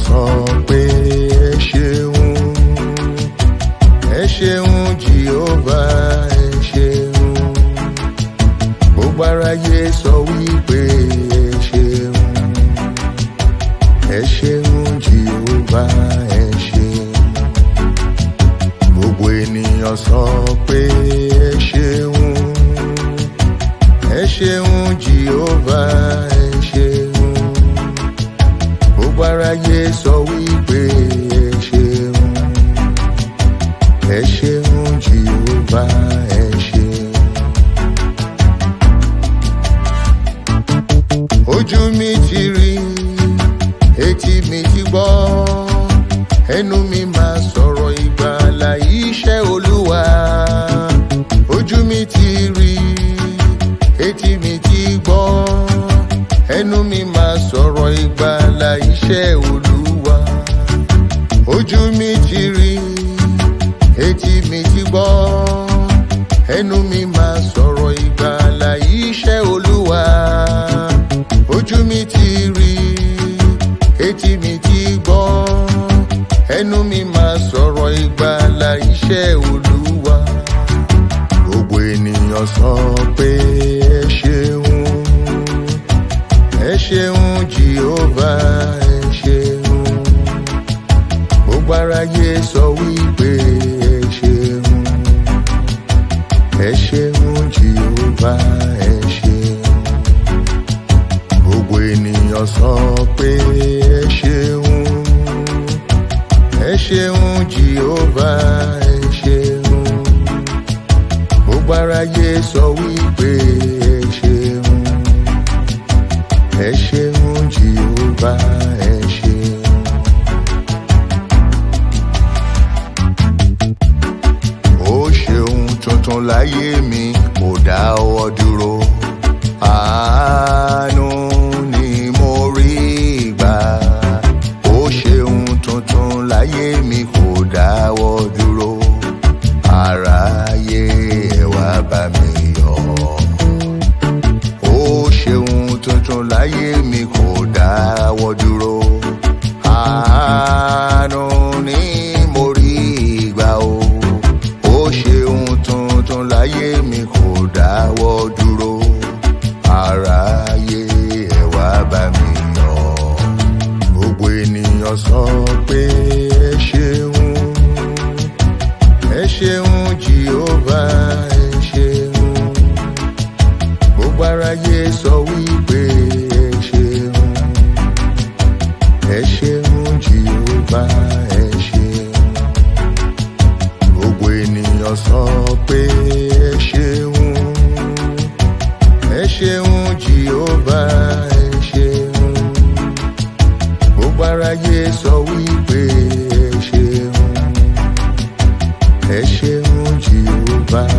sọ pé ẹ ṣeun, ẹ ṣeun Jehovah, ẹ ṣeun. Gbogbo aráyé sọ wípé ẹ ṣeun, ẹ ṣeun Jehovah, ẹ ṣeun. Gbogbo ènìyàn sọ pé ẹ ṣeun, ẹ ṣeun Jehovah, ẹ ṣeun. Gbogbo aráyé sọ wípé ẹ ṣeun, ẹ ṣeun Jehovah, ẹ ṣeun. Ojú mi ti rí, etí mi ti gbọ́, ẹnu mi máa sọ̀rọ̀ ìgbàlà iṣẹ́ Olúwa. Ojú mi ti rí, etí mi ti gbọ́, ẹnu mi máa sọ̀rọ̀ ìgbàlà iṣẹ́ Olúwa. Ojú mi ti rí, etí mi ti gbọ́, ẹnu mi máa sọ̀rọ̀ ìgbàlà iṣẹ́ Olúwa. Ojú mi ti rí, etí mi ti gbọ́, ẹnu mi máa sọ̀rọ̀ ìgbàlà iṣẹ́ Olúwa. Gbogbo ènìyàn sọ pé ẹ ṣeun, ẹ ṣeun Jehovah, ẹ ṣeun. Gbogbo aráyé sọ wípé ẹ ṣeun, ẹ ṣeun Jehovah, ẹ ṣeun. Gbogbo ènìyàn sọ pé ẹ ṣeun, ẹ ṣeun Jehovah, ẹ ṣeun. Gbogbo aráyé sọ wípé ẹ ṣeun, ẹ ṣeun Jehovah, ẹ ṣeun. Ó ṣeun tuntun láyé mi, kò dáwọ́ dúró. Àánú ni mo rí gbà. Ó ṣeun tuntun láyé mi, kò dáwọ́ dúró. Araye ẹ wá bá mi yọ̀. Ó ṣeun tuntun láyé mi, kò dáwọ́ dúró. Àánú ni mo rí gbà o. Ó ṣeun tuntun láyé mi, kò dáwọ́ dúró. Araye ẹ wá bá mi yọ̀. Gbogbo ènìyàn sọ pé ẹ ṣeun, ẹ ṣeun Jehovah, ẹ ṣeun. Gbogbo aráyé sọ wípé ẹ ṣeun, ẹ ṣeun Jehovah, ẹ ṣeun. Gbogbo ènìyàn sọ pé ẹ ṣeun, ẹ ṣeun Jehovah, ẹ ṣeun. Gbogbo aráyé sọ wípé ẹ ṣeun, ẹ ṣeun Jehovah.